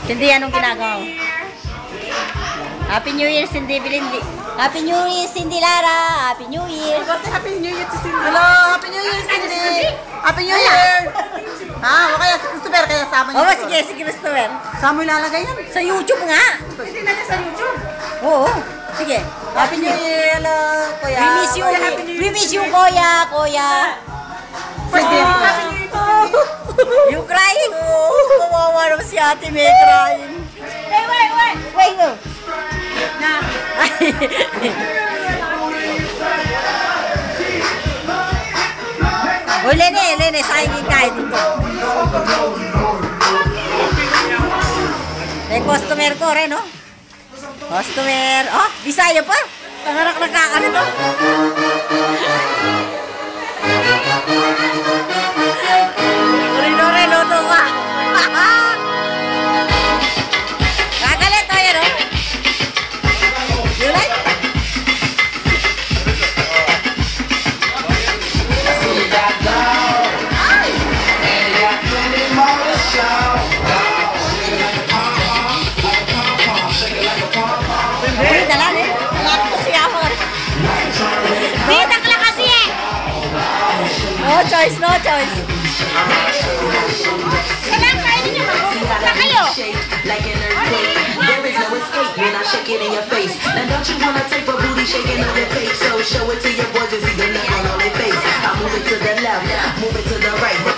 Cindy, anong ginagawa mo? Happy New Year, Cindy Bilindi. Happy New Year, Cindy Lara. Happy New Year. Happy New Year to Cindy. Hello, Happy New Year, Cindy. Happy New Year. Ha? O kaya si Christopher, kaya sama niyo. Oo, sige, si Christopher. Saan mo ilalagay yan? Sa YouTube nga. Hindi na sa YouTube. Oo, sige. Happy New Year, hello, kuya. We miss you. We miss you, Kuya. Kuya. Happy New Year to Cindy. You crying? Kawawa naman si Ate May crying. Wait. Na. Uy, Lene, sayangin kain dito. May customer ko rin, no? Customer. Oh, Bisaya pa. Pangarak nagkakaroon, no? Uri-uri, luto ka. Kagalit tayo, no? You like? No choice. Kailangan kainin niyo. Na kayo. Like an earthquake, there is no escape when I shake it in your face. Now don't you wanna take a booty shaking on your tape? So show it to your boys and see the look on their face. I move it to the left, move it to the right.